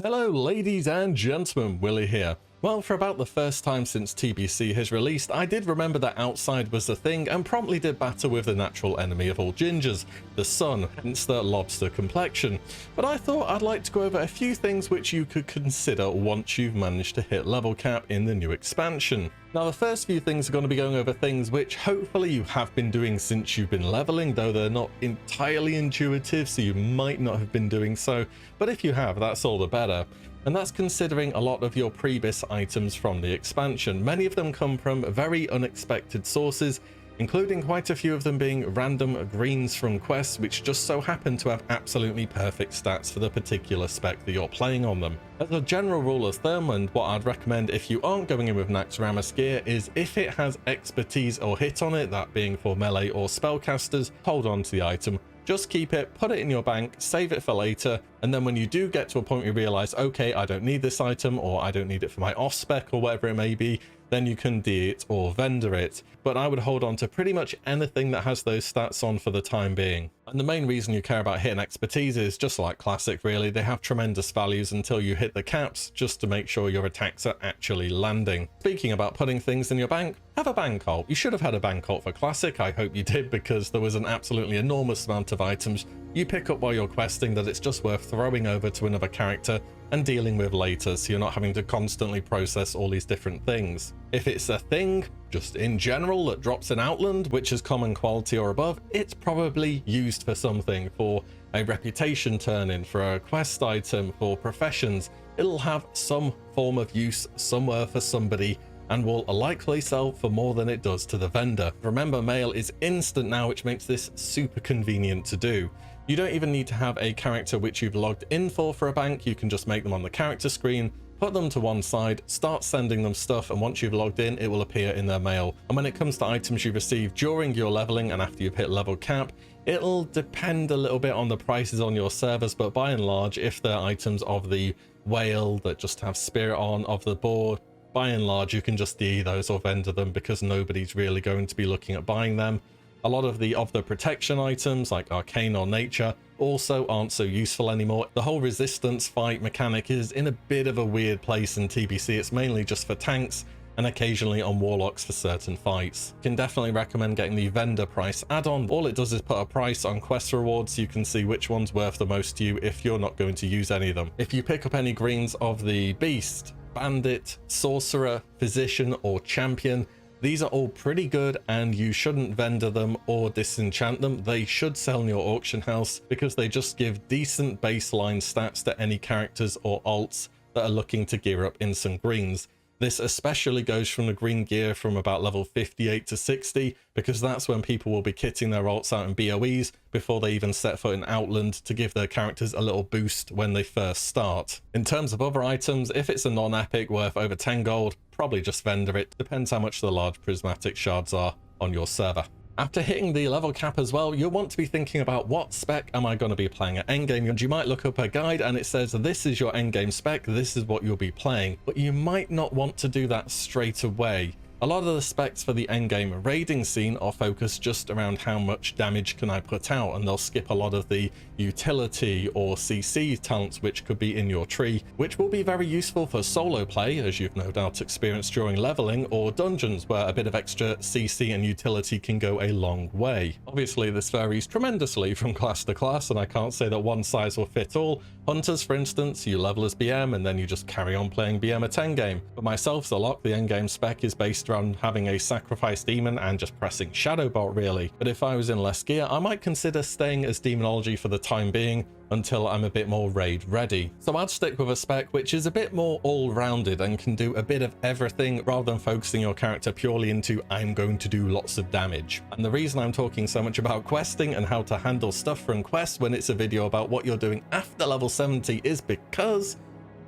Hello ladies and gentlemen, Willie here. Well, for about the first time since TBC has released, I did remember that outside was a thing and promptly did battle with the natural enemy of all gingers, the sun, hence the lobster complexion. But I thought I'd like to go over a few things which you could consider once you've managed to hit level cap in the new expansion. Now the first few things are going to be going over things which hopefully you have been doing since you've been leveling, though they're not entirely intuitive, so you might not have been doing so, but if you have, that's all the better. And that's considering a lot of your previous items from the expansion. Many of them come from very unexpected sources, including quite a few of them being random greens from quests which just so happen to have absolutely perfect stats for the particular spec that you're playing on them. As a general rule of thumb, and what I'd recommend if you aren't going in with Naxxramas gear, is if it has expertise or hit on it, that being for melee or spellcasters, hold on to the item. Just keep it, put it in your bank, save it for later, and then when you do get to a point where you realize, okay, I don't need this item, or I don't need it for my off spec or whatever it may be, then you can D it or vendor it. But I would hold on to pretty much anything that has those stats on for the time being. And the main reason you care about hitting expertise is just like Classic really, they have tremendous values until you hit the caps, just to make sure your attacks are actually landing. Speaking about putting things in your bank, have a bank alt. You should have had a bank alt for Classic, I hope you did, because there was an absolutely enormous amount of items you pick up while you're questing that it's just worth throwing over to another character and dealing with later, so you're not having to constantly process all these different things. If it's a thing, just in general, that drops in Outland, which is common quality or above, it's probably used for something, for a reputation turn-in, for a quest item, for professions. It'll have some form of use somewhere for somebody, and will likely sell for more than it does to the vendor. Remember, mail is instant now, which makes this super convenient to do. You don't even need to have a character which you've logged in for a bank. You can just make them on the character screen, put them to one side, start sending them stuff, and once you've logged in, it will appear in their mail. And when it comes to items you receive during your leveling and after you've hit level cap, it'll depend a little bit on the prices on your servers, but by and large, if they're items of the whale that just have spirit on, of the boar, by and large, you can just DE those or vendor them because nobody's really going to be looking at buying them. A lot of the protection items like arcane or nature also aren't so useful anymore. The whole resistance fight mechanic is in a bit of a weird place in TBC. It's mainly just for tanks and occasionally on warlocks for certain fights. Can definitely recommend getting the vendor price add-on. All it does is put a price on quest rewards so you can see which one's worth the most to you if you're not going to use any of them. If you pick up any greens of the beast, bandit, sorcerer, physician, or champion, these are all pretty good and you shouldn't vendor them or disenchant them. They should sell in your auction house because they just give decent baseline stats to any characters or alts that are looking to gear up in some greens. This especially goes from the green gear from about level 58 to 60, because that's when people will be kitting their alts out in BOEs before they even set foot in Outland to give their characters a little boost when they first start. In terms of other items, if it's a non-epic worth over 10 gold, probably just vendor it. Depends how much the large prismatic shards are on your server. After hitting the level cap as well, you'll want to be thinking about what spec am I going to be playing at endgame, and you might look up a guide and it says this is your endgame spec, this is what you'll be playing, but you might not want to do that straight away. A lot of the specs for the endgame raiding scene are focused just around how much damage can I put out, and they'll skip a lot of the utility or CC talents which could be in your tree, which will be very useful for solo play, as you've no doubt experienced during leveling, or dungeons where a bit of extra CC and utility can go a long way. Obviously this varies tremendously from class to class, and I can't say that one size will fit all. Hunters, for instance, you level as BM and then you just carry on playing BM at endgame. For myself, the endgame spec is based around having a sacrifice demon and just pressing shadow bolt really. But if I was in less gear, I might consider staying as demonology for the time being until I'm a bit more raid ready. So I'd stick with a spec which is a bit more all-rounded and can do a bit of everything rather than focusing your character purely into I'm going to do lots of damage. And the reason I'm talking so much about questing and how to handle stuff from quests when it's a video about what you're doing after level 70 is because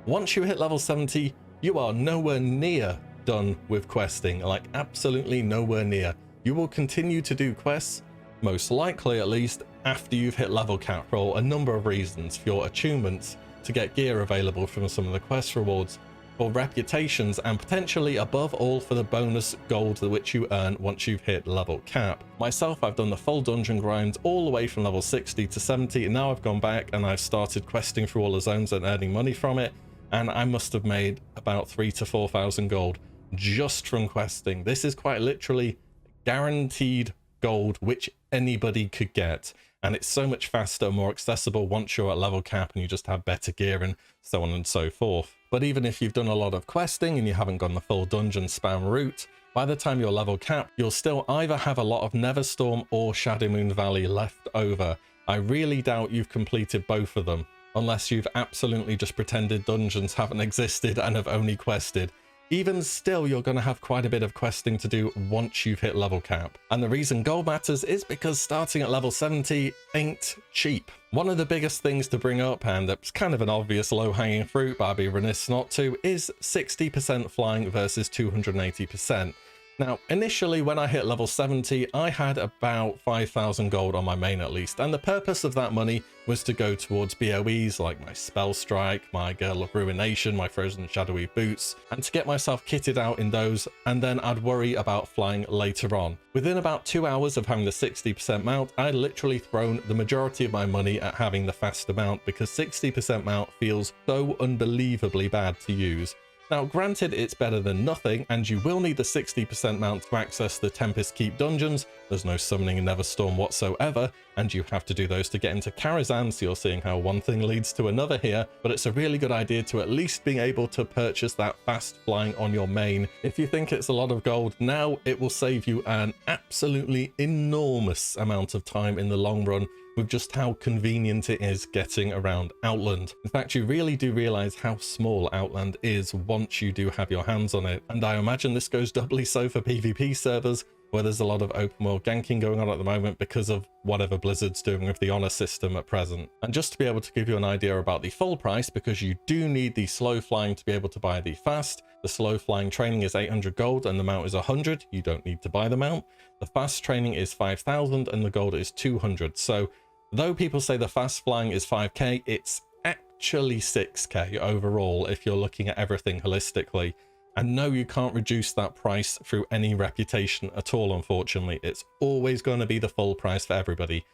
once you hit level 70, you are nowhere near done with questing, like absolutely nowhere near. You will continue to do quests, most likely at least, after you've hit level cap for a number of reasons: for your attunements, to get gear available from some of the quest rewards, for reputations, and potentially above all for the bonus gold which you earn once you've hit level cap. Myself, I've done the full dungeon grind all the way from level 60 to 70, and now I've gone back and I've started questing through all the zones and earning money from it. and I must have made about 3,000 to 4,000 gold just from questing. This is quite literally guaranteed gold, which anybody could get, and it's so much faster, more accessible once you're at level cap and you just have better gear and so on and so forth. But even if you've done a lot of questing and you haven't gone the full dungeon spam route, by the time you're level cap, you'll still either have a lot of Neverstorm or Shadow Moon Valley left over. I really doubt you've completed both of them, unless you've absolutely just pretended dungeons haven't existed and have only quested. Even still, you're going to have quite a bit of questing to do once you've hit level cap. And the reason gold matters is because starting at level 70 ain't cheap. One of the biggest things to bring up, and it's kind of an obvious low-hanging fruit, but I'd be remiss not to, is 60% flying versus 280%. Now, initially when I hit level 70, I had about 5,000 gold on my main at least, and the purpose of that money was to go towards BOEs like my Spell Strike, my Girl of Ruination, my Frozen Shadowy Boots, and to get myself kitted out in those, and then I'd worry about flying later on. Within about 2 hours of having the 60% mount, I'd literally thrown the majority of my money at having the faster mount, because 60% mount feels so unbelievably bad to use. Now, granted, it's better than nothing, and you will need the 60% mount to access the Tempest Keep dungeons. There's no summoning in Neverstorm whatsoever, and you have to do those to get into Karazhan, so you're seeing how one thing leads to another here, but it's a really good idea to at least being able to purchase that fast flying on your main. If you think it's a lot of gold now, it will save you an absolutely enormous amount of time in the long run, with just how convenient it is getting around Outland. In fact, you really do realize how small Outland is once you do have your hands on it. And I imagine this goes doubly so for PvP servers, where there's a lot of open world ganking going on at the moment because of whatever Blizzard's doing with the honor system at present. And just to be able to give you an idea about the full price, because you do need the slow flying to be able to buy the fast. The slow flying training is 800 gold and the mount is 100. You don't need to buy the mount. The fast training is 5,000 and the gold is 200. So though people say the fast flying is 5k, it's actually 6k overall if you're looking at everything holistically. And no, you can't reduce that price through any reputation at all, unfortunately. It's always going to be the full price for everybody.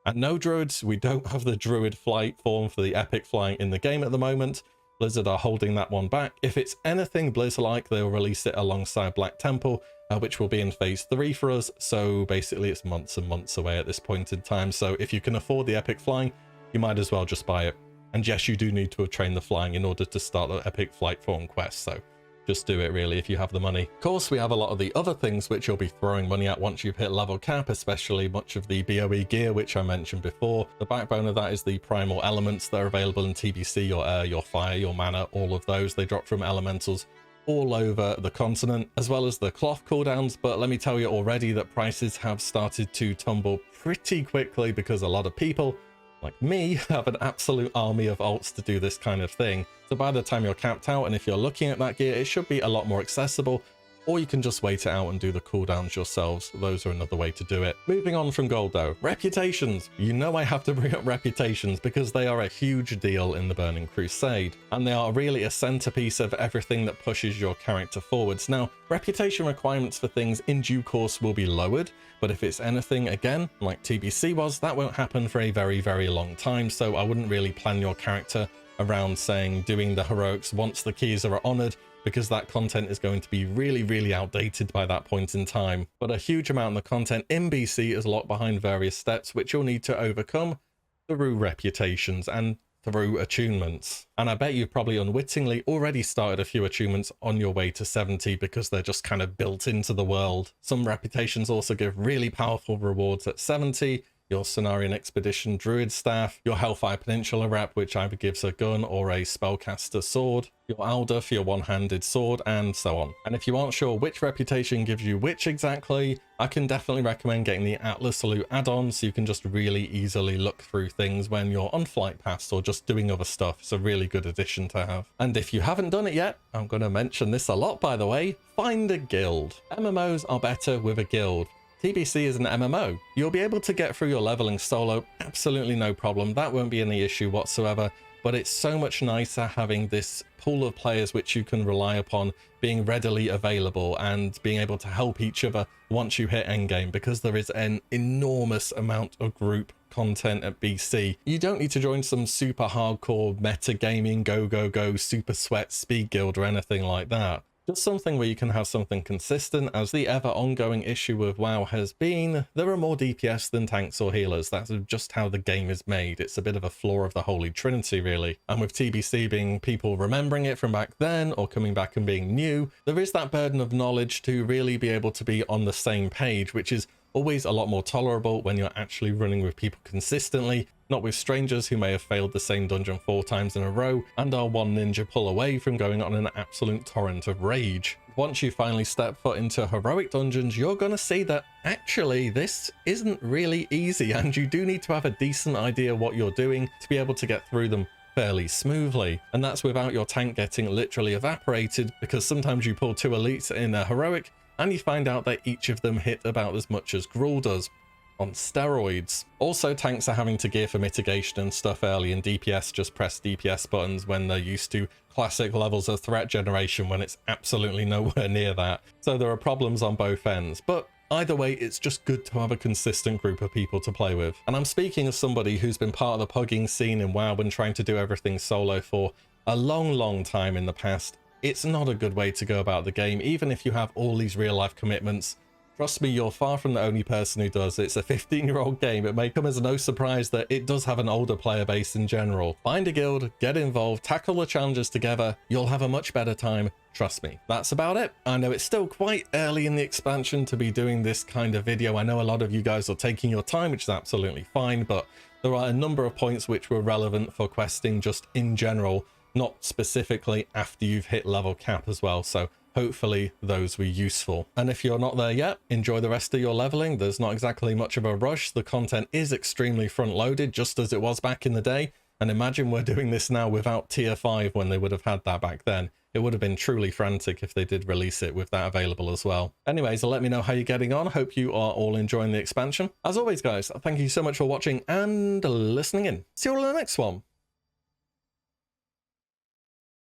And no druids, we don't have the druid flight form for the epic flying in the game at the moment. Blizzard are holding that one back. If it's anything Blizz-like, they'll release it alongside Black Temple, which will be in phase 3 for us. So basically it's months and months away at this point in time. So if you can afford the epic flying, you might as well just buy it. And yes, you do need to have trained the flying in order to start the epic flight form quest. So just do it really if you have the money. Of course, we have a lot of the other things which you'll be throwing money at once you've hit level cap, especially much of the BOE gear, which I mentioned before. The backbone of that is the primal elements that are available in TBC, your air, your fire, your mana, all of those. They drop from elementals all over the continent, as well as the cloth cooldowns. But let me tell you already that prices have started to tumble pretty quickly because a lot of people like me have an absolute army of alts to do this kind of thing. So by the time you're capped out, and if you're looking at that gear, it should be a lot more accessible, or you can just wait it out and do the cooldowns yourselves. Those are another way to do it. Moving on from gold though, reputations. You know I have to bring up reputations because they are a huge deal in the Burning Crusade, and they are really a centerpiece of everything that pushes your character forwards. Now, reputation requirements for things in due course will be lowered, but if it's anything, again, like TBC was, that won't happen for a very, very long time, so I wouldn't really plan your character around saying doing the heroics once the keys are honored, because that content is going to be really, really outdated by that point in time. But a huge amount of the content in BC is locked behind various steps which you'll need to overcome through reputations and through attunements. And I bet you've probably unwittingly already started a few attunements on your way to 70 because they're just kind of built into the world. Some reputations also give really powerful rewards at 70. Your Cenarian Expedition Druid Staff, your Hellfire Peninsula rep, which either gives a gun or a spellcaster sword, your Alder for your one-handed sword, and so on. And if you aren't sure which reputation gives you which exactly, I can definitely recommend getting the Atlas Salute add-on, so you can just really easily look through things when you're on flight paths or just doing other stuff. It's a really good addition to have. And if you haven't done it yet, I'm going to mention this a lot by the way, find a guild. MMOs are better with a guild. TBC is an MMO. You'll be able to get through your leveling solo, absolutely no problem. That won't be any issue whatsoever, but it's so much nicer having this pool of players which you can rely upon being readily available and being able to help each other once you hit endgame, because there is an enormous amount of group content at BC. You don't need to join some super hardcore metagaming, go, super sweat speed guild or anything like that. Just something where you can have something consistent, as the ever ongoing issue with WoW has been, there are more DPS than tanks or healers. That's just how the game is made. It's a bit of a flaw of the Holy Trinity, really. And with TBC being people remembering it from back then or coming back and being new, there is that burden of knowledge to really be able to be on the same page, which is always a lot more tolerable when you're actually running with people consistently, not with strangers who may have failed the same dungeon 4 times in a row and are one ninja pull away from going on an absolute torrent of rage. Once you finally step foot into heroic dungeons, you're going to see that actually this isn't really easy, and you do need to have a decent idea what you're doing to be able to get through them fairly smoothly. And that's without your tank getting literally evaporated, because sometimes you pull 2 elites in a heroic and you find out that each of them hit about as much as Gruul does, on steroids. Also, tanks are having to gear for mitigation and stuff early, and DPS just press DPS buttons when they're used to classic levels of threat generation when it's absolutely nowhere near that. So there are problems on both ends, but either way, it's just good to have a consistent group of people to play with. And I'm speaking as somebody who's been part of the pugging scene in WoW and trying to do everything solo for a long time in the past. It's not a good way to go about the game, even if you have all these real life commitments. Trust me, you're far from the only person who does. It's a 15-year-old game. It may come as no surprise that it does have an older player base in general. Find a guild, get involved, tackle the challenges together. You'll have a much better time. Trust me. That's about it. I know it's still quite early in the expansion to be doing this kind of video. I know a lot of you guys are taking your time, which is absolutely fine, but there are a number of points which were relevant for questing just in general, not specifically after you've hit level cap as well. So hopefully those were useful. And if you're not there yet, enjoy the rest of your leveling. There's not exactly much of a rush. The content is extremely front loaded, just as it was back in the day. And imagine we're doing this now without tier 5 when they would have had that back then. It would have been truly frantic if they did release it with that available as well. Anyways, let me know how you're getting on. Hope you are all enjoying the expansion. As always, guys, thank you so much for watching and listening in. See you all in the next one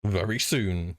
very soon.